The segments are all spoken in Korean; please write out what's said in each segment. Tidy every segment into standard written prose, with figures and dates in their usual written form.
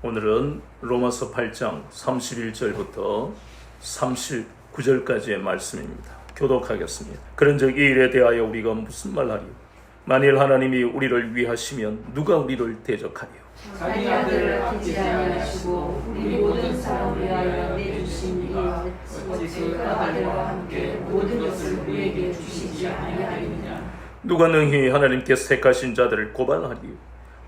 오늘은 로마서 8장 31절부터 39절까지의 말씀입니다. 교독하겠습니다. 그런즉 이 일에 대하여 우리가 무슨 말하리요? 만일 하나님이 우리를 위하시면 누가 우리를 대적하리요? 자기 아들을 아끼지 아니하시고 우리 모든 사람을 위하여 내주신 이 어찌 그 아들과 함께 모든 것을 우리에게 주시지 아니하리느냐? 누가 능히 하나님께서 택하신 자들을 고발하리요?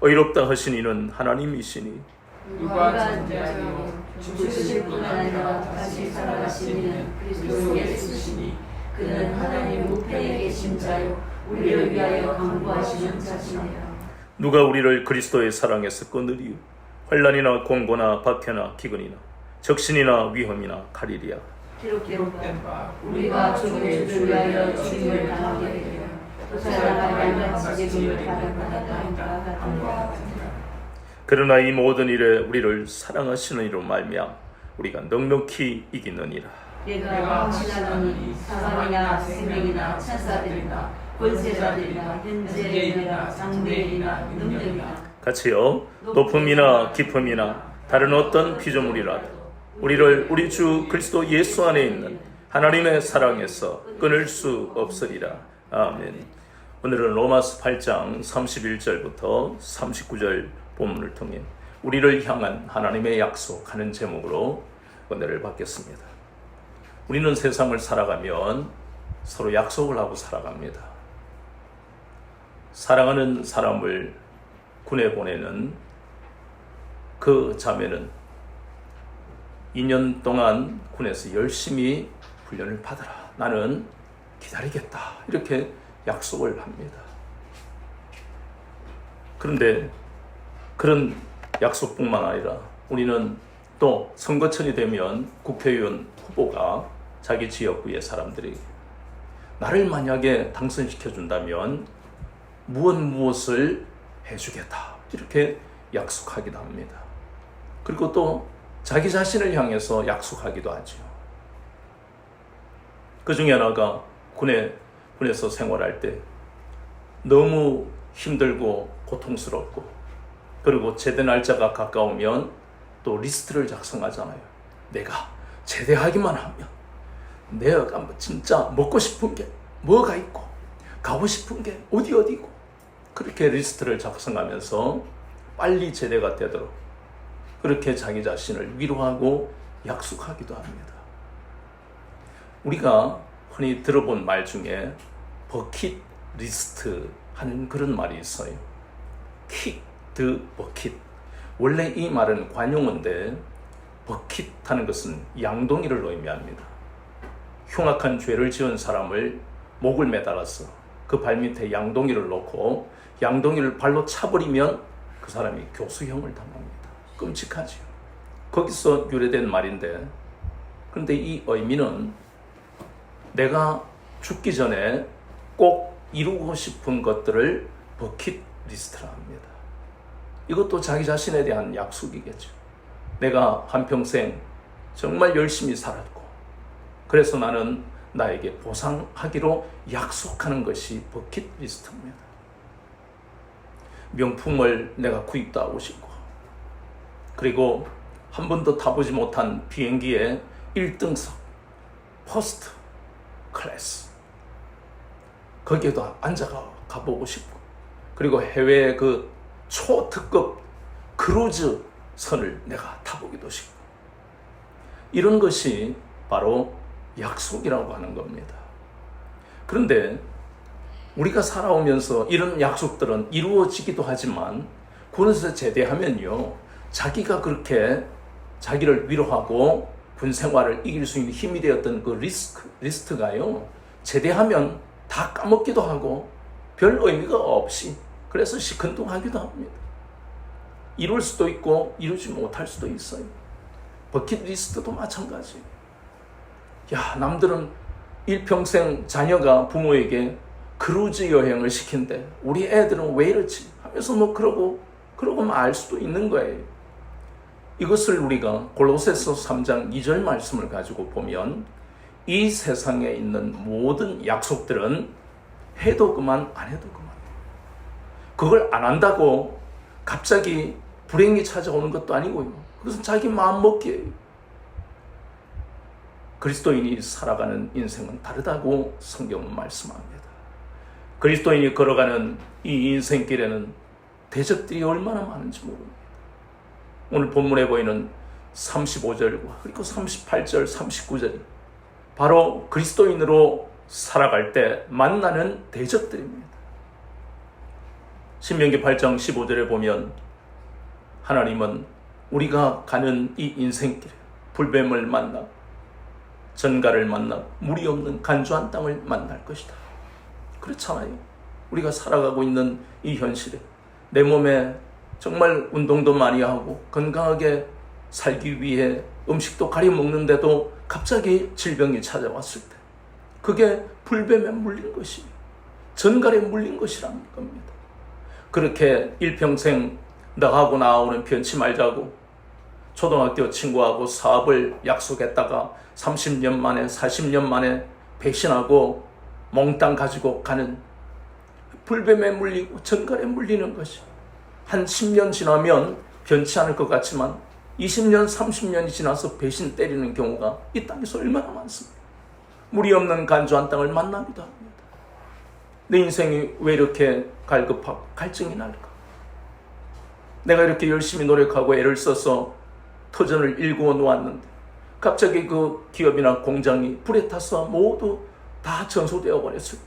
의롭다 하신 이는 하나님이시니 누가 전제하리요? 죽으실 뿐 아니라 다시 살아가신 이는 그리스도 예수시니 그는 하나님 우편에 계신 자요 우리를 위하여 강구하시는 자시니라. 누가 우리를 그리스도의 사랑에서 끊으리요? 환난이나 공고나 박해나 기근이나 적신이나 위험이나 칼이리야. 기록된 바 우리가 죽은 주를 위하여 죽임을 당하게 되며 그 사람과 말같이 죽임을 받았다 같은 것 같으니라. 그러나 이 모든 일에 우리를 사랑하시는 이로 말미암아 우리가 넉넉히 이기느니라. 내가 확신하노니 사망이나 생명이나 천사들이나 권세자들이나 현재이나 장래이나 능력이나 같이요. 높음이나 깊음이나 다른 어떤 피조물이라도 우리를 우리 주 그리스도 예수 안에 있는 하나님의 사랑에서 끊을 수 없으리라. 아멘. 오늘은 로마서 8장 31절부터 39절 본문을 통해 우리를 향한 하나님의 약속하는 제목으로 은혜를 받겠습니다. 우리는 세상을 살아가면 서로 약속을 하고 살아갑니다. 사랑하는 사람을 군에 보내는 그 자매는 2년 동안 군에서 열심히 훈련을 받아라. 나는 기다리겠다. 이렇게 약속을 합니다. 그런데 그런 약속뿐만 아니라 우리는 또 선거철이 되면 국회의원 후보가 자기 지역구의 사람들에게 나를 만약에 당선시켜준다면 무엇을 해주겠다 이렇게 약속하기도 합니다. 그리고 또 자기 자신을 향해서 약속하기도 하죠. 그 중에 하나가 군에서 생활할 때 너무 힘들고 고통스럽고 그리고 제대 날짜가 가까우면 또 리스트를 작성하잖아요. 내가 제대하기만 하면 내가 진짜 먹고 싶은 게 뭐가 있고 가고 싶은 게 어디고 그렇게 리스트를 작성하면서 빨리 제대가 되도록 그렇게 자기 자신을 위로하고 약속하기도 합니다. 우리가 흔히 들어본 말 중에 버킷리스트 하는 그런 말이 있어요. 킥 드 버킷. 원래 이 말은 관용어인데 버킷 하는 것은 양동이를 의미합니다. 흉악한 죄를 지은 사람을 목을 매달아서 그 발밑에 양동이를 놓고 양동이를 발로 차버리면 그 사람이 교수형을 당합니다. 끔찍하지요. 거기서 유래된 말인데 그런데 이 의미는 내가 죽기 전에 꼭 이루고 싶은 것들을 버킷리스트라 합니다. 이것도 자기 자신에 대한 약속이겠죠. 내가 한평생 정말 열심히 살았고 그래서 나는 나에게 보상하기로 약속하는 것이 버킷리스트입니다. 명품을 내가 구입도 하고 싶고 그리고 한 번도 타보지 못한 비행기의 1등석 퍼스트 클래스 거기에도 앉아가 가보고 싶고 그리고 해외의 그 초특급 크루즈 선을 내가 타보기도 싶고 이런 것이 바로 약속이라고 하는 겁니다. 그런데 우리가 살아오면서 이런 약속들은 이루어지기도 하지만 군에서 제대하면요, 자기가 그렇게 자기를 위로하고 군 생활을 이길 수 있는 힘이 되었던 그 리스트가요, 제대하면 다 까먹기도 하고 별 의미가 없이, 그래서 시큰둥하기도 합니다. 이룰 수도 있고 이루지 못할 수도 있어요. 버킷리스트도 마찬가지예요. 야, 남들은 일평생 자녀가 부모에게 크루즈 여행을 시킨대. 우리 애들은 왜 이렇지? 하면서 뭐 그러고 말 수도 있는 거예요. 이것을 우리가 골로새서 3장 2절 말씀을 가지고 보면, 이 세상에 있는 모든 약속들은 해도 그만 안 해도 그만. 그걸 안 한다고 갑자기 불행이 찾아오는 것도 아니고요. 그것은 자기 마음 먹기예요. 그리스도인이 살아가는 인생은 다르다고 성경은 말씀합니다. 그리스도인이 걸어가는 이 인생길에는 대적들이 얼마나 많은지 모릅니다. 오늘 본문에 보이는 35절과 그리고 38절, 39절이 바로 그리스도인으로 살아갈 때 만나는 대적들입니다. 신명기 8장 15절에 보면 하나님은 우리가 가는 이 인생길에 불뱀을 만나, 전갈을 만나, 물이 없는 간주한 땅을 만날 것이다. 그렇잖아요. 우리가 살아가고 있는 이 현실에 내 몸에 정말 운동도 많이 하고 건강하게 살기 위해 음식도 가려 먹는데도 갑자기 질병이 찾아왔을 때, 그게 불뱀에 물린 것이, 전갈에 물린 것이라는 겁니다. 그렇게 일평생 너하고 나하고는 변치 말자고 초등학교 친구하고 사업을 약속했다가 30년 만에 40년 만에 배신하고 몽땅 가지고 가는, 불뱀에 물리고 전갈에 물리는 것이 한 10년 지나면 변치 않을 것 같지만 20년, 30년이 지나서 배신 때리는 경우가 이 땅에서 얼마나 많습니까? 물이 없는 간주한 땅을 만나기도 합니다. 내 인생이 왜 이렇게 갈급하고 갈증이 날까? 내가 이렇게 열심히 노력하고 애를 써서 터전을 일구어 놓았는데 갑자기 그 기업이나 공장이 불에 타서 모두 다 전소되어 버렸을 때,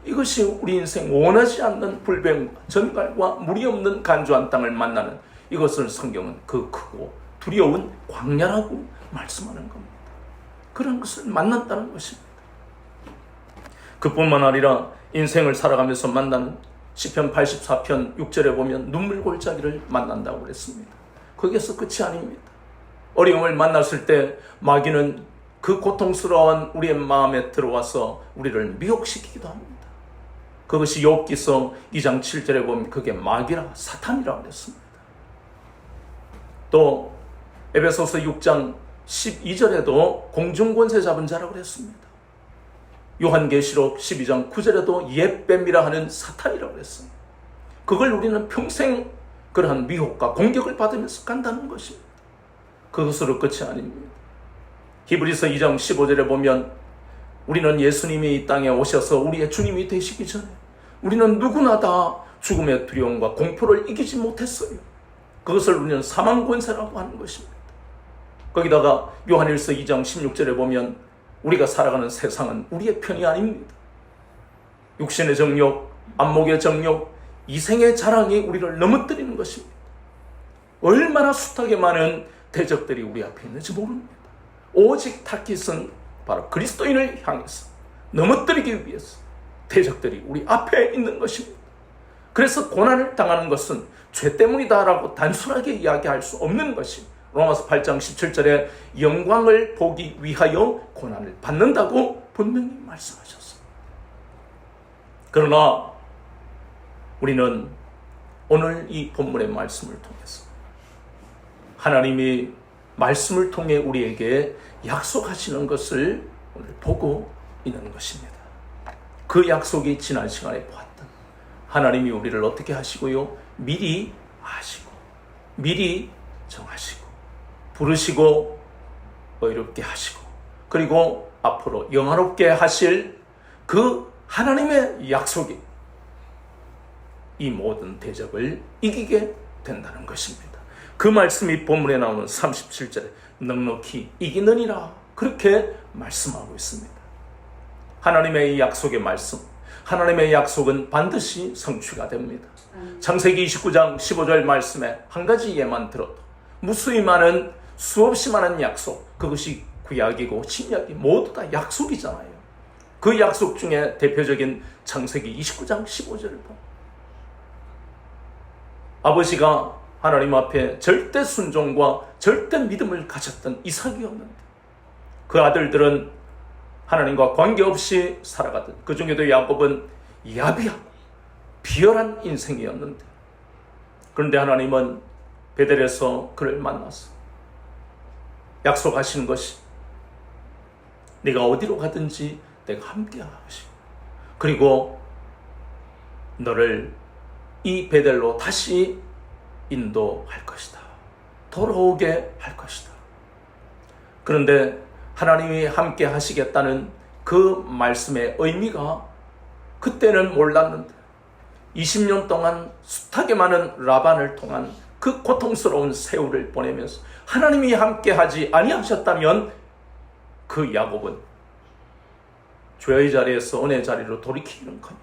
이것이 우리 인생 원하지 않는 불뱀과 전갈과 물이 없는 간주한 땅을 만나는, 이것을 성경은 그 크고 두려운 광야라고 말씀하는 겁니다. 그런 것을 만난다는 것입니다. 그뿐만 아니라 인생을 살아가면서 만나는 시편 84편 6절에 보면 눈물 골짜기를 만난다고 그랬습니다. 거기에서 끝이 아닙니다. 어려움을 만났을 때 마귀는 그 고통스러운 우리의 마음에 들어와서 우리를 미혹시키기도 합니다. 그것이 욥기서 2장 7절에 보면 그게 마귀라, 사탄이라고 그랬습니다. 또 에베소서 6장 12절에도 공중권세 잡은 자라고 그랬습니다. 요한계시록 12장 9절에도 옛뱀이라 하는 사탄이라고 그랬습니다. 그걸 우리는 평생 그러한 미혹과 공격을 받으면서 간다는 것입니다. 그것으로 끝이 아닙니다. 히브리서 2장 15절에 보면 우리는 예수님이 이 땅에 오셔서 우리의 주님이 되시기 전에 우리는 누구나 다 죽음의 두려움과 공포를 이기지 못했어요. 그것을 우리는 사망권세라고 하는 것입니다. 거기다가 요한일서 2장 16절에 보면 우리가 살아가는 세상은 우리의 편이 아닙니다. 육신의 정욕, 안목의 정욕, 이생의 자랑이 우리를 넘어뜨리는 것입니다. 얼마나 숱하게 많은 대적들이 우리 앞에 있는지 모릅니다. 오직 타깃은 바로 그리스도인을 향해서 넘어뜨리기 위해서 대적들이 우리 앞에 있는 것입니다. 그래서 고난을 당하는 것은 죄 때문이다라고 단순하게 이야기할 수 없는 것이, 로마서 8장 17절에 영광을 보기 위하여 고난을 받는다고 분명히 말씀하셨습니다. 그러나 우리는 오늘 이 본문의 말씀을 통해서 하나님이 말씀을 통해 우리에게 약속하시는 것을 오늘 보고 있는 것입니다. 그 약속이 지난 시간에 보았던 하나님이 우리를 어떻게 하시고요? 미리 아시고 미리 정하시고 부르시고 의롭게 하시고 그리고 앞으로 영화롭게 하실 그 하나님의 약속이 이 모든 대적을 이기게 된다는 것입니다. 그 말씀이 본문에 나오는 37절에 넉넉히 이기느니라 그렇게 말씀하고 있습니다. 하나님의 이 약속의 말씀, 하나님의 약속은 반드시 성취가 됩니다. 창세기 29장 15절 말씀에 한 가지 예만 들어도 무수히 많은 수없이 많은 약속, 그것이 구약이고 신약이 모두 다 약속이잖아요. 그 약속 중에 대표적인 창세기 29장 15절을 보면 아버지가 하나님 앞에 절대 순종과 절대 믿음을 가졌던 이삭이었는데 그 아들들은 하나님과 관계없이 살아가던, 그 중에도 야곱은 야비하고 비열한 인생이었는데, 그런데 하나님은 베델에서 그를 만나서 약속하시는 것이 네가 어디로 가든지 내가 함께하시고, 그리고 너를 이 베델로 다시 인도할 것이다, 돌아오게 할 것이다. 그런데 하나님이 함께 하시겠다는 그 말씀의 의미가 그때는 몰랐는데 20년 동안 숱하게 많은 라반을 통한 그 고통스러운 세월을 보내면서 하나님이 함께 하지 아니하셨다면 그 야곱은 죄의 자리에서 은혜의 자리로 돌이키기는커녕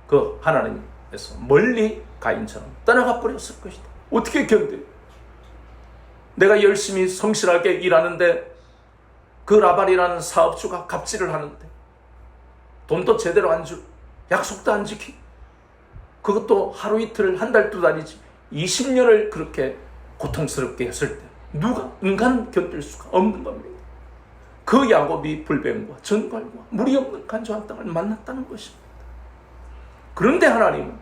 그 하나님에서 멀리 가인처럼 떠나가 버렸을 것이다. 어떻게 견뎌요? 내가 열심히 성실하게 일하는데 그 라반이라는 사업주가 갑질을 하는데 돈도 제대로 안 주고 약속도 안 지키고, 그것도 하루 이틀, 한 달, 두 달이지 20년을 그렇게 고통스럽게 했을 때 누가 인간 견딜 수가 없는 겁니다. 그 야곱이 불뱀과 전갈과 물이 없는 간조한 땅을 만났다는 것입니다. 그런데 하나님은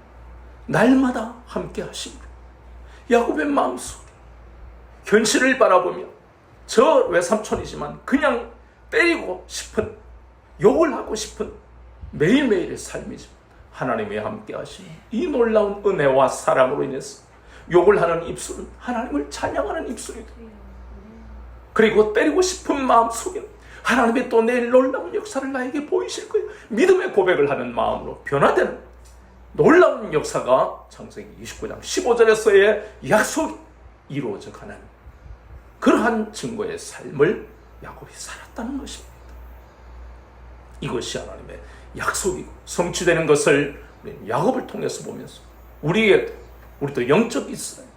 날마다 함께 하십니다. 야곱의 마음속에 현실을 바라보며 저 외삼촌이지만 그냥 때리고 싶은, 욕을 하고 싶은 매일매일의 삶이지만 하나님이 함께 하시는 이 놀라운 은혜와 사랑으로 인해서 욕을 하는 입술은 하나님을 찬양하는 입술이 됩니다. 그리고 때리고 싶은 마음 속에는 하나님의 또 내일 놀라운 역사를 나에게 보이실 거예요. 믿음의 고백을 하는 마음으로 변화되는 놀라운 역사가 창세기 29장 15절에서의 약속이 이루어져 가는 그러한 증거의 삶을 야곱이 살았다는 것입니다. 이것이 하나님의 약속이고 성취되는 것을 우리는 야곱을 통해서 보면서 우리도 영적 이스라엘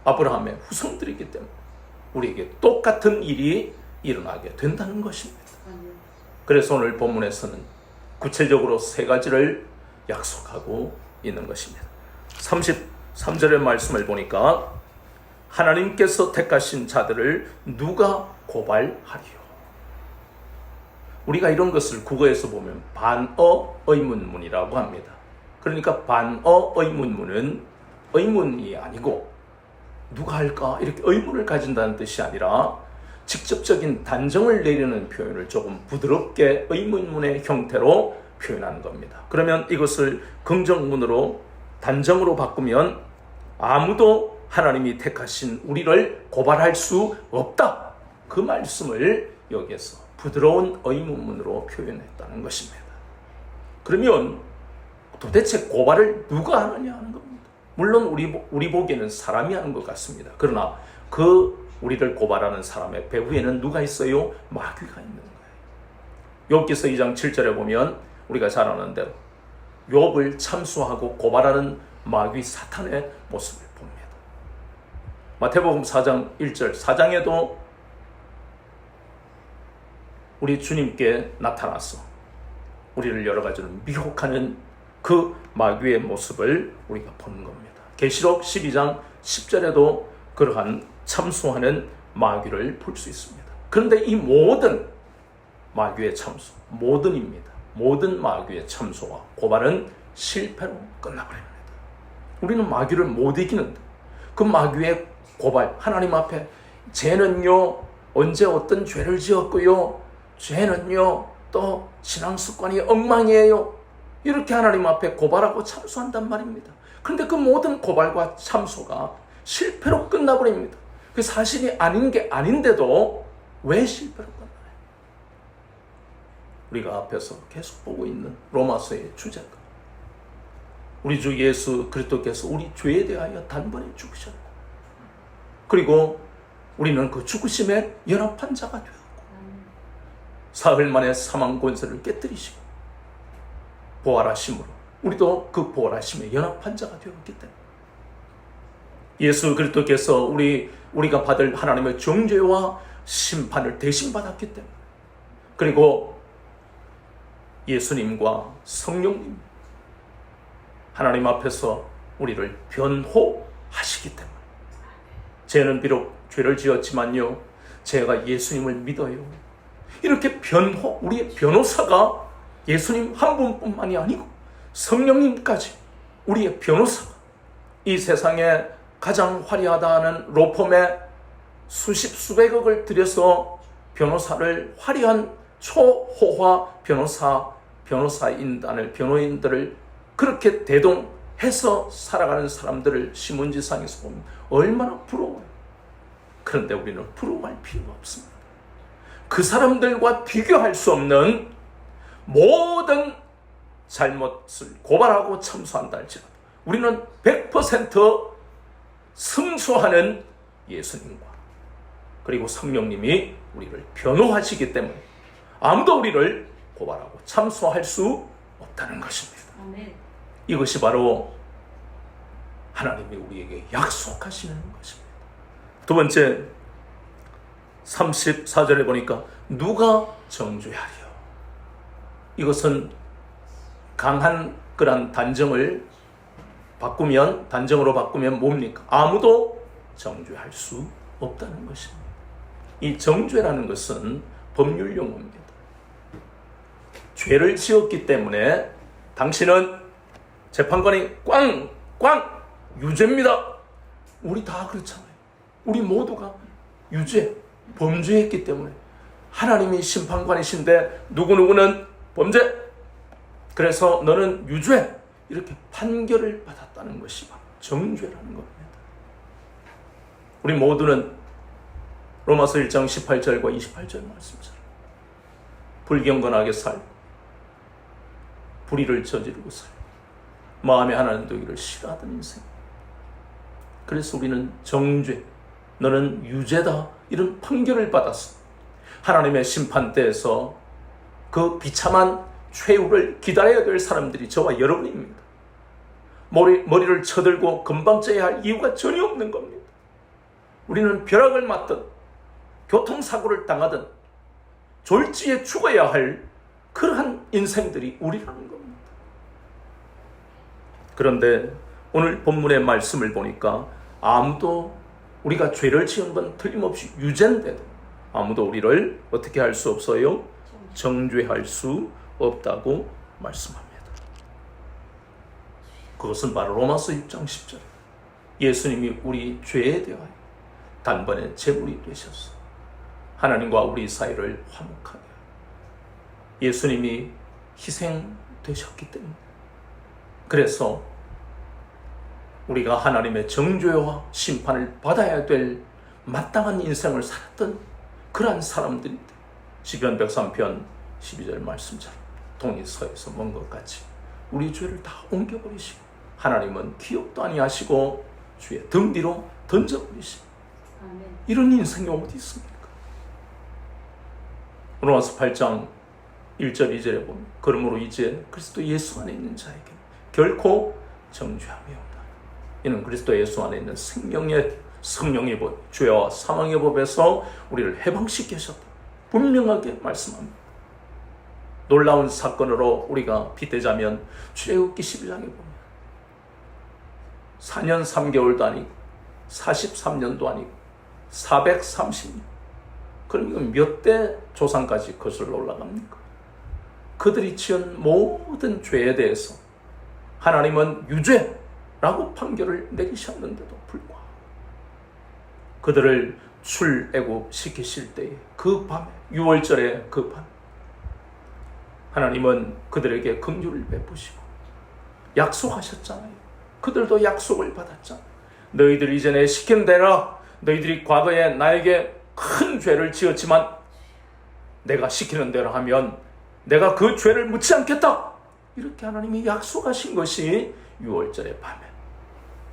아브라함의 후손들이기 때문에 우리에게 똑같은 일이 일어나게 된다는 것입니다. 그래서 오늘 본문에서는 구체적으로 세 가지를 약속하고 있는 것입니다. 33절의 말씀을 보니까 하나님께서 택하신 자들을 누가 고발하리요? 우리가 이런 것을 국어에서 보면 반어 의문문이라고 합니다. 그러니까 반어 의문문은 의문이 아니고 누가 할까 이렇게 의문을 가진다는 뜻이 아니라 직접적인 단정을 내리는 표현을 조금 부드럽게 의문문의 형태로 표현하는 겁니다. 그러면 이것을 긍정문으로 단정으로 바꾸면 아무도 하나님이 택하신 우리를 고발할 수 없다, 그 말씀을 여기에서 부드러운 의문문으로 표현했다는 것입니다. 그러면 도대체 고발을 누가 하느냐 하는 겁니다. 물론 우리 보기에는 사람이 하는 것 같습니다. 그러나 그 우리를 고발하는 사람의 배후에는 누가 있어요? 마귀가 있는 거예요. 욥기서 2장 7절에 보면 우리가 잘 아는 대로 욥을 참수하고 고발하는 마귀 사탄의 모습을 봅니다. 마태복음 4장 1절, 4장에도 우리 주님께 나타나서 우리를 여러 가지로 미혹하는 그 마귀의 모습을 우리가 보는 겁니다. 계시록 12장 10절에도 그러한 참수하는 마귀를 볼 수 있습니다. 그런데 이 모든 마귀의 참수, 모든 마귀의 참수와 고발은 실패로 끝나버립니다. 우리는 마귀를 못 이기는데 그 마귀의 고발, 하나님 앞에 죄는요 언제 어떤 죄를 지었고요, 죄는요 또 신앙 습관이 엉망이에요, 이렇게 하나님 앞에 고발하고 참수한단 말입니다. 그런데 그 모든 고발과 참수가 실패로 끝나버립니다. 그 사실이 아닌 게 아닌데도 왜 실패로 끝나요? 우리가 앞에서 계속 보고 있는 로마서의 주제가 우리 주 예수 그리스도께서 우리 죄에 대하여 단번에 죽으셨다. 그리고 우리는 그 죽으심에 연합한 자가 되었고 사흘 만에 사망 권세를 깨뜨리시고 부활하심으로 우리도 그 부활하심에 연합한 자가 되었기 때문에 예수 그리스도께서 우리가 받을 하나님의 정죄와 심판을 대신 받았기 때문에, 그리고 예수님과 성령님 하나님 앞에서 우리를 변호하시기 때문에, 죄는 비록 죄를 지었지만요, 제가 예수님을 믿어요, 이렇게 우리의 변호사가 예수님 한 분뿐만이 아니고 성령님까지 우리의 변호사가, 이 세상에 가장 화려하다 하는 로펌에 수백억을 들여서 변호사를, 화려한 초호화 변호인들을 그렇게 대동해서 살아가는 사람들을 신문지상에서 보면 얼마나 부러워요. 그런데 우리는 부러워할 필요가 없습니다. 그 사람들과 비교할 수 없는 모든 잘못을 고발하고 참수한다 할지라도 우리는 100% 승수하는 예수님과 그리고 성령님이 우리를 변호하시기 때문에 아무도 우리를 고발하고 참수할 수 없다는 것입니다. 아멘. 이것이 바로 하나님이 우리에게 약속하시는 것입니다. 두 번째, 34절에 보니까 누가 정죄하리요? 이것은 강한 그런 단정으로 바꾸면 뭡니까? 아무도 정죄할 수 없다는 것입니다. 이 정죄라는 것은 법률 용어입니다. 죄를 지었기 때문에 당신은 재판관이 꽝 유죄입니다. 우리 다 그렇잖아요. 우리 모두가 범죄했기 때문에 하나님이 심판관이신데 누구누구는 범죄, 그래서 너는 유죄, 이렇게 판결을 받았다는 것이 바로 정죄라는 겁니다. 우리 모두는 로마서 1장 18절과 28절 말씀처럼 불경건하게 살고 불의를 저지르고 살고 마음에 하나님 되기를 싫어하던 인생, 그래서 우리는 정죄, 너는 유죄다, 이런 판결을 받았어. 하나님의 심판대에서 그 비참한 최후를 기다려야 될 사람들이 저와 여러분입니다. 머리를 쳐들고 건방져야 할 이유가 전혀 없는 겁니다. 우리는 벼락을 맞든 교통사고를 당하든 졸지에 죽어야 할 그러한 인생들이 우리라는 겁니다. 그런데 오늘 본문의 말씀을 보니까 아무도, 우리가 죄를 지은 건 틀림없이 유죄인데도 아무도 우리를 어떻게 할 수 없어요? 정죄할 수 없다고 말씀합니다. 그것은 바로 로마서 6장 10절, 예수님이 우리 죄에 대하여 단번에 제물이 되셔서 하나님과 우리 사이를 화목하게 하여 예수님이 희생되셨기 때문에, 그래서 우리가 하나님의 정죄와 심판을 받아야 될 마땅한 인생을 살았던 그러한 사람들인데, 시편 103편 12절 말씀처럼 동이 서에서 먼 것 같이 우리 죄를 다 옮겨버리시고 하나님은 기억도 아니하시고 주의 등 뒤로 던져버리시고, 이런 인생이 어디 있습니까? 로마서 8장 1절 2절에 보면 그러므로 이제 그리스도 예수 안에 있는 자에게 결코 정죄함이 없다. 이는 그리스도 예수 안에 있는 성령의 법, 죄와 사망의 법에서 우리를 해방시키셨다, 분명하게 말씀합니다. 놀라운 사건으로 우리가 빗대자면 출애굽기 11장에 보면 4년 3개월도 아니고 43년도 아니고 430년, 그럼 이건 몇 대 조상까지 거슬러 올라갑니까? 그들이 지은 모든 죄에 대해서 하나님은 유죄라고 판결을 내리셨는데도 불구하고 그들을 출애굽시키실 때에 그 밤에, 6월절에 그 밤, 하나님은 그들에게 긍휼을 베푸시고 약속하셨잖아요. 그들도 약속을 받았잖아요. 너희들 이전에 시킨 대로, 너희들이 과거에 나에게 큰 죄를 지었지만 내가 시키는 대로 하면 내가 그 죄를 묻지 않겠다, 이렇게 하나님이 약속하신 것이 6월절의 밤에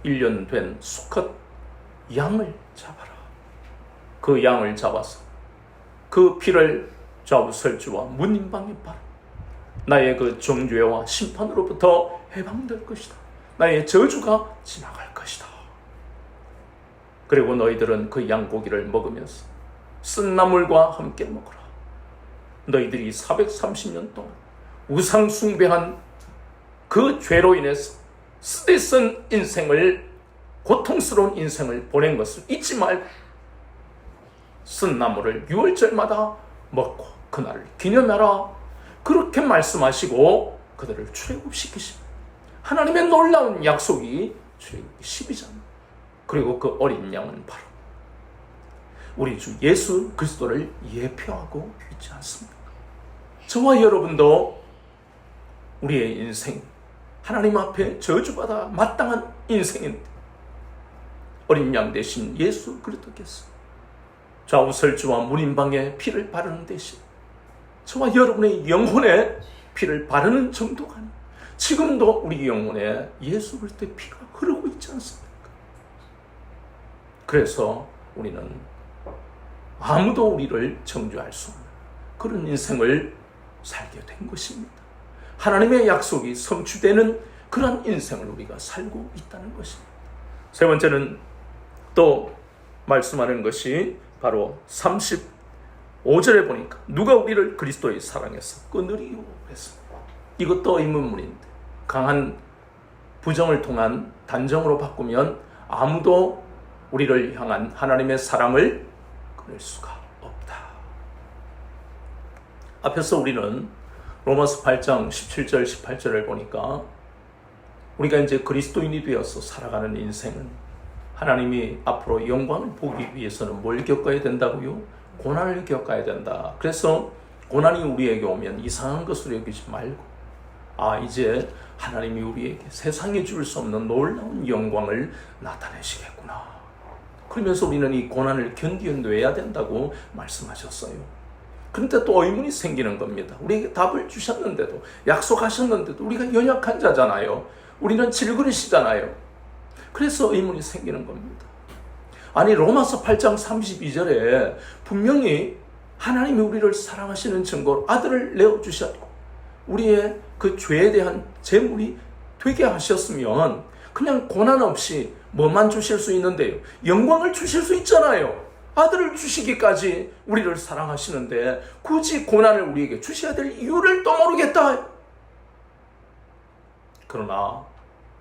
1년 된 수컷 양을 잡아라. 그 양을 잡아서 그 피를 좌우설주와 문인방에 바라. 나의 그 정죄와 심판으로부터 해방될 것이다. 나의 저주가 지나갈 것이다. 그리고 너희들은 그 양고기를 먹으면서 쓴 나물과 함께 먹어라. 너희들이 430년 동안 우상 숭배한 그 죄로 인해서 쓰디쓴 인생을, 고통스러운 인생을 보낸 것을 잊지 말고 쓴 나물을 6월절마다 먹고 그날을 기념하라. 그렇게 말씀하시고 그들을 출애굽시키십니다. 하나님의 놀라운 약속이 출애굽기 12장. 그리고 그 어린 양은 바로 우리 주 예수 그리스도를 예표하고 있지 않습니까? 저와 여러분도 우리의 인생, 하나님 앞에 저주받아 마땅한 인생인데 어린 양 대신 예수 그리스도께서 좌우설주와 문인방에 피를 바르는 대신 저와 여러분의 영혼에 피를 바르는 정도가 아니라 지금도 우리 영혼에 예수 그리스도의 피가 흐르고 있지 않습니까? 그래서 우리는 아무도 우리를 정죄할 수 없는 그런 인생을 살게 된 것입니다. 하나님의 약속이 성취되는 그런 인생을 우리가 살고 있다는 것입니다. 세 번째는 또 말씀하는 것이 바로 35절에 보니까 누가 우리를 그리스도의 사랑에서 끊으리요 그랬습니다. 이것도 의문문인데 강한 부정을 통한 단정으로 바꾸면 아무도 우리를 향한 하나님의 사랑을 끊을 수가 없다. 앞에서 우리는 로마서 8장 17절 18절을 보니까 우리가 이제 그리스도인이 되어서 살아가는 인생은 하나님이 앞으로 영광을 보기 위해서는 뭘 겪어야 된다고요? 고난을 겪어야 된다. 그래서 고난이 우리에게 오면 이상한 것으로 여기지 말고 이제 하나님이 우리에게 세상에 줄 수 없는 놀라운 영광을 나타내시겠구나. 그러면서 우리는 이 고난을 견뎌내야 된다고 말씀하셨어요. 그런데 또 의문이 생기는 겁니다. 우리에게 답을 주셨는데도, 약속하셨는데도 우리가 연약한 자잖아요. 우리는 질그릇이잖아요. 그래서 의문이 생기는 겁니다. 아니 로마서 8장 32절에 분명히 하나님이 우리를 사랑하시는 증거로 아들을 내어주셨고 우리의 그 죄에 대한 제물이 되게 하셨으면 그냥 고난 없이 뭐만 주실 수 있는데요? 영광을 주실 수 있잖아요. 아들을 주시기까지 우리를 사랑하시는데 굳이 고난을 우리에게 주셔야 될 이유를 또 모르겠다. 그러나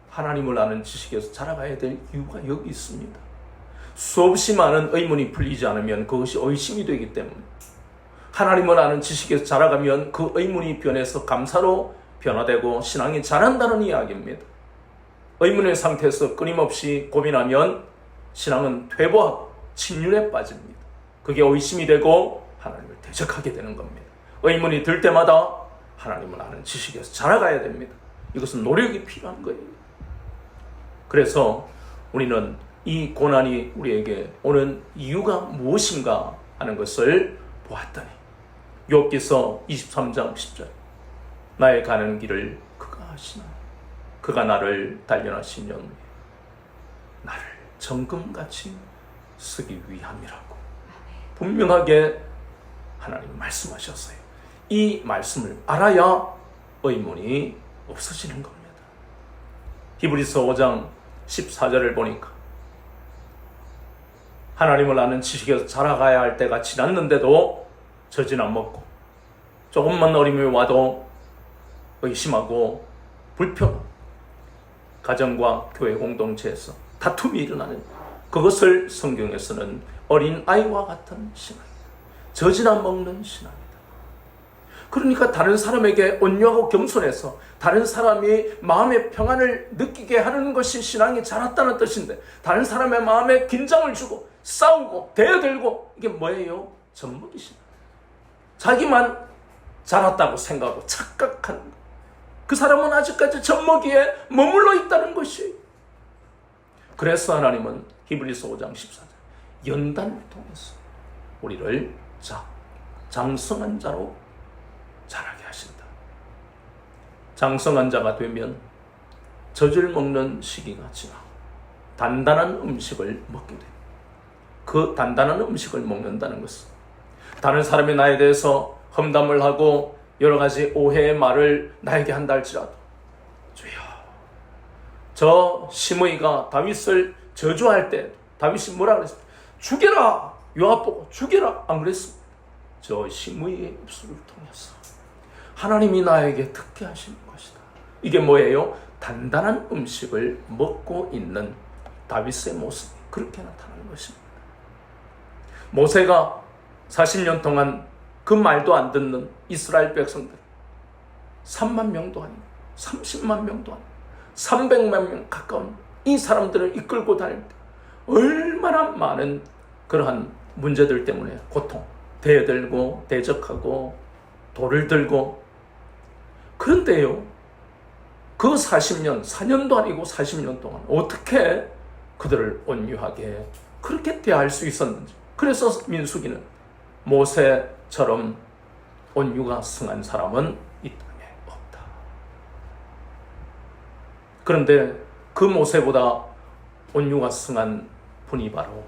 하나님을 아는 지식에서 자라가야 될 이유가 여기 있습니다. 수없이 많은 의문이 풀리지 않으면 그것이 의심이 되기 때문에 하나님을 아는 지식에서 자라가면 그 의문이 변해서 감사로 변화되고 신앙이 자란다는 이야기입니다. 의문의 상태에서 끊임없이 고민하면 신앙은 퇴보하고 침륜에 빠집니다. 그게 의심이 되고 하나님을 대적하게 되는 겁니다. 의문이 들 때마다 하나님을 아는 지식에서 자라가야 됩니다. 이것은 노력이 필요한 거예요. 그래서 우리는 이 고난이 우리에게 오는 이유가 무엇인가 하는 것을 보았더니 욥기서 23장 10절 나의 가는 길을 그가 아시나 그가 나를 단련하신 연후에 나를 정금같이 쓰기 위함이라고 분명하게 하나님 말씀하셨어요. 이 말씀을 알아야 의문이 없어지는 겁니다. 히브리서 5장 14절을 보니까 하나님을 아는 지식에서 자라가야 할 때가 지났는데도 젖이나 먹고 조금만 어림이 와도 의심하고 불평, 가정과 교회 공동체에서 다툼이 일어나는 그것을 성경에서는 어린 아이와 같은 신앙입니다. 젖이나 먹는 신앙입니다. 그러니까 다른 사람에게 온유하고 겸손해서 다른 사람이 마음의 평안을 느끼게 하는 것이 신앙이 자랐다는 뜻인데 다른 사람의 마음에 긴장을 주고 싸우고 대들고 이게 뭐예요? 젖먹이 신앙. 자기만 자랐다고 생각하고 착각하는 것. 그 사람은 아직까지 젖먹이에 머물러 있다는 것이. 그래서 하나님은 히브리서 5장 14절 연단을 통해서 우리를 장성한 자로 자라게 하신다. 장성한 자가 되면 젖을 먹는 시기가 지나고 단단한 음식을 먹게 됩니다. 그 단단한 음식을 먹는다는 것은 다른 사람이 나에 대해서 험담을 하고 여러 가지 오해의 말을 나에게 한다 할지라도 주여, 저 시므이가 다윗을 저주할 때 다윗이 뭐라 그랬습니까? 죽여라! 요압 보고 죽여라! 안 그랬습니까? 저 시므이의 입술을 통해서 하나님이 나에게 듣게 하시는 것이다. 이게 뭐예요? 단단한 음식을 먹고 있는 다윗의 모습이 그렇게 나타나는 것입니다. 모세가 40년 동안 그 말도 안 듣는 이스라엘 백성들 3만 명도 아니고 30만 명도 아니고 300만 명 가까운 이 사람들을 이끌고 다닐 때 얼마나 많은 그러한 문제들 때문에 고통, 대들고 대적하고 돌을 들고. 그런데요, 그 40년, 4년도 아니고 40년 동안 어떻게 그들을 온유하게 그렇게 대할 수 있었는지. 그래서 민수기는 모세처럼 온유가 승한 사람은 이 땅에 없다. 그런데 그 모세보다 온유가 승한 분이 바로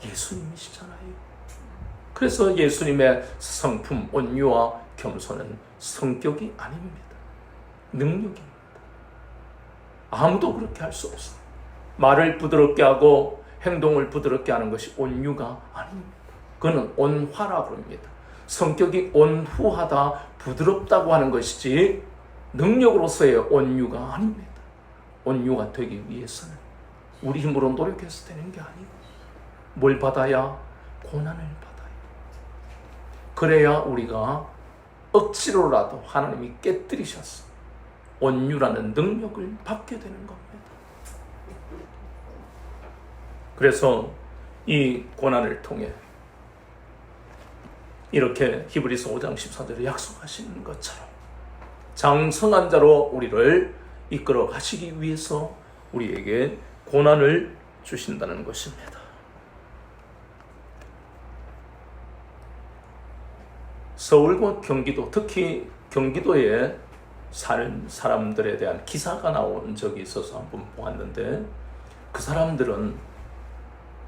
예수님이시잖아요. 그래서 예수님의 성품 온유와 겸손은 성격이 아닙니다. 능력입니다. 아무도 그렇게 할 수 없습니다. 말을 부드럽게 하고 행동을 부드럽게 하는 것이 온유가 아닙니다. 그는 온화라 부릅니다. 성격이 온후하다, 부드럽다고 하는 것이지 능력으로서의 온유가 아닙니다. 온유가 되기 위해서는 우리 힘으로 노력해서 되는 게 아니고 뭘 받아야? 고난을 받아야. 그래야 우리가 억지로라도 하나님이 깨뜨리셔서 온유라는 능력을 받게 되는 겁니다. 그래서 이 고난을 통해 이렇게 히브리서 5장 14절에 약속하시는 것처럼 장성한 자로 우리를 이끌어 가시기 위해서 우리에게 고난을 주신다는 것입니다. 서울과 경기도, 특히 경기도에 사는 사람들에 대한 기사가 나온 적이 있어서 한번 보았는데, 그 사람들은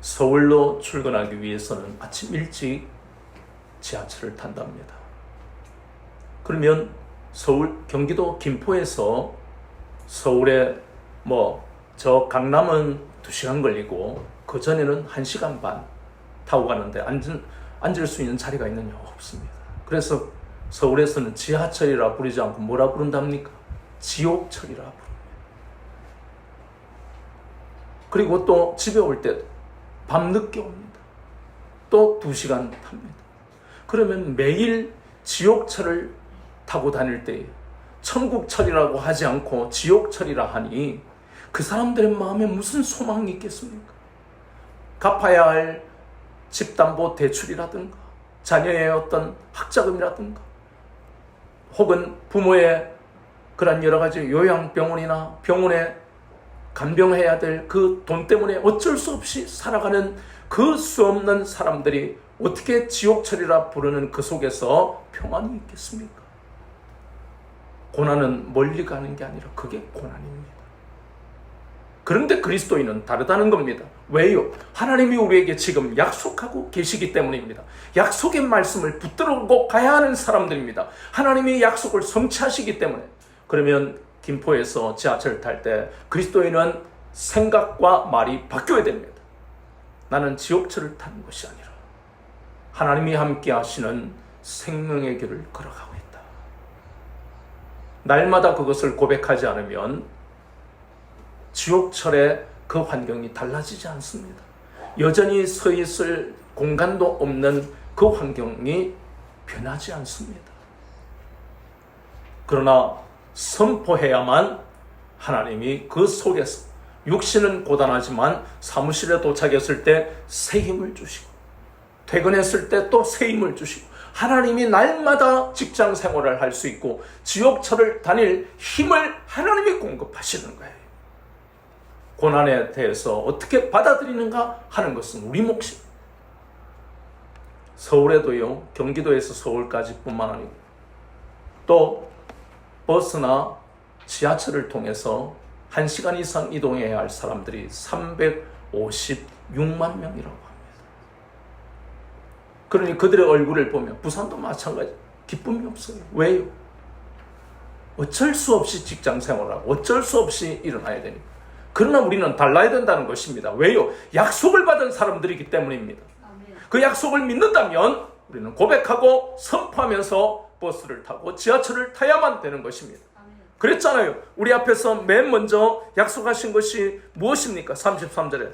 서울로 출근하기 위해서는 아침 일찍 지하철을 탄답니다. 그러면 경기도 김포에서 서울에 저 강남은 2시간 걸리고 그 전에는 1시간 반 타고 가는데 앉을 수 있는 자리가 있느냐? 없습니다. 그래서 서울에서는 지하철이라 부르지 않고 뭐라 부른답니까? 지옥철이라 부릅니다. 그리고 또 집에 올 때도 밤늦게 옵니다. 또 2시간 탑니다. 그러면 매일 지옥철을 타고 다닐 때에 천국철이라고 하지 않고 지옥철이라 하니 그 사람들의 마음에 무슨 소망이 있겠습니까? 갚아야 할 집담보 대출이라든가 자녀의 어떤 학자금이라든가 혹은 부모의 그런 여러 가지 요양병원이나 병원에 간병해야 될 그 돈 때문에 어쩔 수 없이 살아가는 그 수 없는 사람들이 어떻게 지옥철이라 부르는 그 속에서 평안이 있겠습니까? 고난은 멀리 가는 게 아니라 그게 고난입니다. 그런데 그리스도인은 다르다는 겁니다. 왜요? 하나님이 우리에게 지금 약속하고 계시기 때문입니다. 약속의 말씀을 붙들고 가야 하는 사람들입니다. 하나님이 약속을 성취하시기 때문에. 그러면 김포에서 지하철을 탈 때 그리스도인은 생각과 말이 바뀌어야 됩니다. 나는 지옥철을 타는 것이 아니라 하나님이 함께 하시는 생명의 길을 걸어가고 있다. 날마다 그것을 고백하지 않으면 지옥철의 그 환경이 달라지지 않습니다. 여전히 서 있을 공간도 없는 그 환경이 변하지 않습니다. 그러나 선포해야만 하나님이 그 속에서 육신은 고단하지만 사무실에 도착했을 때 새 힘을 주시고 퇴근했을 때 또 새 힘을 주시고 하나님이 날마다 직장 생활을 할 수 있고 지옥철을 다닐 힘을 하나님이 공급하시는 거예요. 고난에 대해서 어떻게 받아들이는가 하는 것은 우리 몫입니다. 서울에도요, 경기도에서 서울까지 뿐만 아니고 또 버스나 지하철을 통해서 1시간 이상 이동해야 할 사람들이 356만 명이라고 합니다. 그러니 그들의 얼굴을 보면 부산도 마찬가지. 기쁨이 없어요. 왜요? 어쩔 수 없이 직장 생활하고 어쩔 수 없이 일어나야 되니까. 그러나 우리는 달라야 된다는 것입니다. 왜요? 약속을 받은 사람들이기 때문입니다. 그 약속을 믿는다면 우리는 고백하고 선포하면서 버스를 타고 지하철을 타야만 되는 것입니다. 그랬잖아요. 우리 앞에서 맨 먼저 약속하신 것이 무엇입니까? 33절에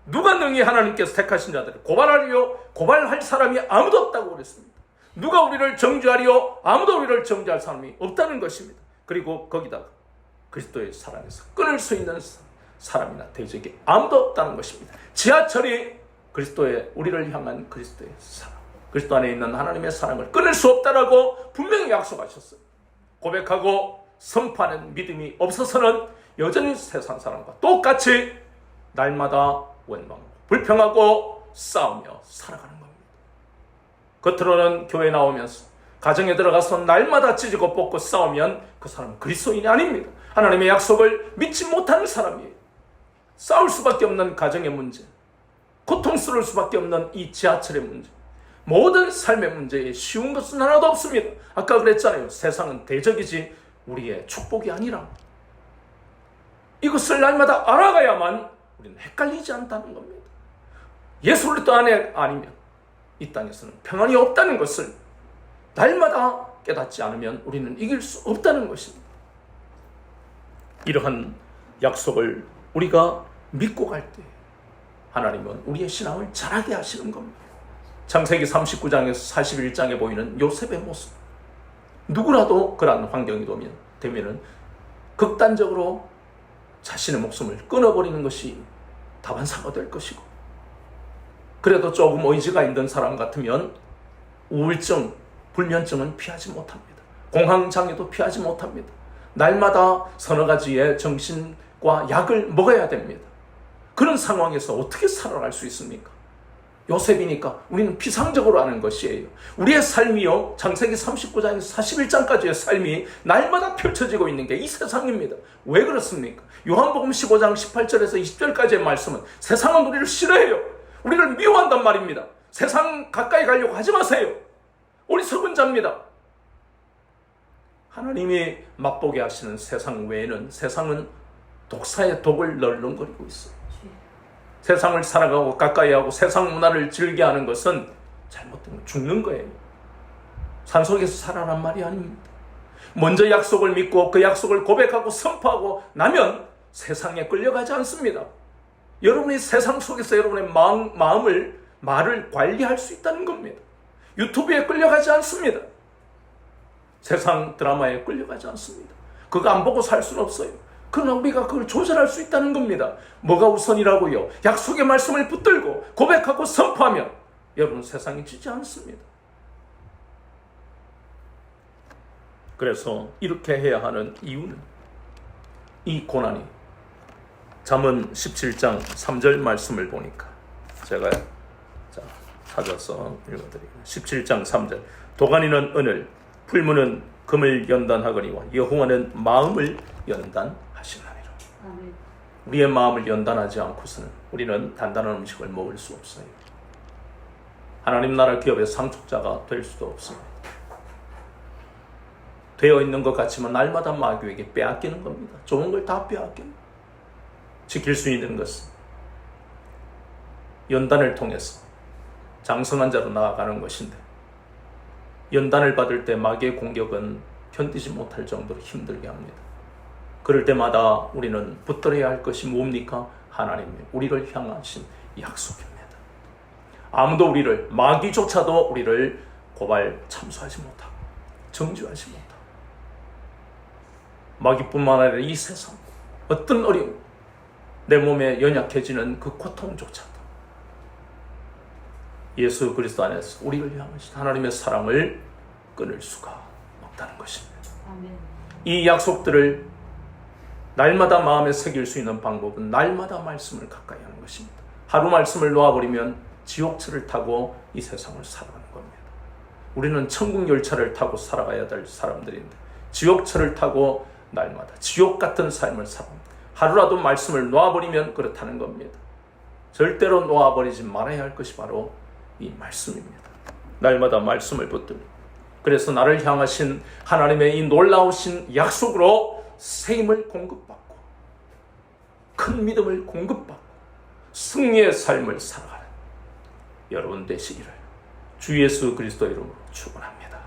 누가 능히 하나님께서 택하신 자들을 고발하리요? 고발할 사람이 아무도 없다고 그랬습니다. 누가 우리를 정죄하리요? 아무도 우리를 정죄할 사람이 없다는 것입니다. 그리고 거기다가 그리스도의 사랑에서 끊을 수 있는 사람이나 대적이 아무도 없다는 것입니다. 지하철이 그리스도의, 우리를 향한 그리스도의 사랑, 그리스도 안에 있는 하나님의 사랑을 끊을 수 없다라고 분명히 약속하셨어요. 고백하고 선포하는 믿음이 없어서는 여전히 세상 사람과 똑같이 날마다 원망하고 불평하고 싸우며 살아가는 겁니다. 겉으로는 교회 나오면서 가정에 들어가서 날마다 찢고 뽑고 싸우면 그 사람은 그리스도인이 아닙니다. 하나님의 약속을 믿지 못하는 사람이에요. 싸울 수밖에 없는 가정의 문제, 고통스러울 수밖에 없는 이 지하철의 문제, 모든 삶의 문제에 쉬운 것은 하나도 없습니다. 아까 그랬잖아요. 세상은 대적이지 우리의 축복이 아니라. 이것을 날마다 알아가야만 우리는 헷갈리지 않다는 겁니다. 예수 그리스도 안에 아니면 이 땅에서는 평안이 없다는 것을 날마다 깨닫지 않으면 우리는 이길 수 없다는 것입니다. 이러한 약속을 우리가 믿고 갈 때 하나님은 우리의 신앙을 자라게 하시는 겁니다. 창세기 39장에서 41장에 보이는 요셉의 모습, 누구라도 그러한 환경이 되면은 극단적으로 자신의 목숨을 끊어버리는 것이 다반사가 될 것이고, 그래도 조금 의지가 있는 사람 같으면 우울증, 불면증은 피하지 못합니다. 공황장애도 피하지 못합니다. 날마다 서너 가지의 정신과 약을 먹어야 됩니다. 그런 상황에서 어떻게 살아갈 수 있습니까? 요셉이니까 우리는 피상적으로 아는 것이에요. 우리의 삶이요, 창세기 39장에서 41장까지의 삶이 날마다 펼쳐지고 있는 게 이 세상입니다. 왜 그렇습니까? 요한복음 15장 18절에서 20절까지의 말씀은 세상은 우리를 싫어해요. 우리를 미워한단 말입니다. 세상 가까이 가려고 하지 마세요. 어리석은 자입니다. 하나님이 맛보게 하시는 세상 외에는 세상은 독사의 독을 널렁거리고 있어요. 세상을 살아가고 가까이하고 세상 문화를 즐겨하는 것은 잘못된 거, 죽는 거예요. 산속에서 살아란 말이 아닙니다. 먼저 약속을 믿고 그 약속을 고백하고 선포하고 나면 세상에 끌려가지 않습니다. 여러분이 세상 속에서 여러분의 말을 관리할 수 있다는 겁니다. 유튜브에 끌려가지 않습니다. 세상 드라마에 끌려가지 않습니다. 그거 안 보고 살 수는 없어요. 그러나 우리가 그걸 조절할 수 있다는 겁니다. 뭐가 우선이라고요? 약속의 말씀을 붙들고 고백하고 선포하면 여러분 세상이 지지 않습니다. 그래서 이렇게 해야 하는 이유는 이 고난이 잠언 17장 3절 말씀을 보니까 제가 찾아서 읽어드리겠습니다. 17장 3절 도가니는 은을, 풀무는 금을 연단하거니와 여호와는 마음을 연단하시나니라. 우리의 마음을 연단하지 않고서는 우리는 단단한 음식을 먹을 수 없어요. 하나님 나라 기업의 상속자가 될 수도 없습니다. 되어 있는 것 같지만 날마다 마귀에게 빼앗기는 겁니다. 좋은 걸 다 빼앗깁니다. 지킬 수 있는 것은 연단을 통해서 장성한 자로 나아가는 것인데, 연단을 받을 때 마귀의 공격은 견디지 못할 정도로 힘들게 합니다. 그럴 때마다 우리는 붙들어야 할 것이 뭡니까? 하나님의 우리를 향하신 약속입니다. 아무도 우리를, 마귀조차도 우리를 고발 참수하지 못하고 정죄하지 못하고, 마귀뿐만 아니라 이 세상 어떤 어려움, 내 몸에 연약해지는 그 고통조차도 예수 그리스도 안에서 우리를 향하신 하나님의 사랑을 끊을 수가 없다는 것입니다. 아멘. 이 약속들을 날마다 마음에 새길 수 있는 방법은 날마다 말씀을 가까이 하는 것입니다. 하루 말씀을 놓아버리면 지옥철을 타고 이 세상을 살아가는 겁니다. 우리는 천국 열차를 타고 살아가야 될 사람들인데 지옥철을 타고 날마다 지옥 같은 삶을 살아갑니다. 하루라도 말씀을 놓아버리면 그렇다는 겁니다. 절대로 놓아버리지 말아야 할 것이 바로 이 말씀입니다. 날마다 말씀을 붙들고 그래서 나를 향하신 하나님의 이 놀라우신 약속으로 새 힘을 공급받고 큰 믿음을 공급받고 승리의 삶을 살아가는 여러분 되시기를 주 예수 그리스도 이름으로 축원합니다.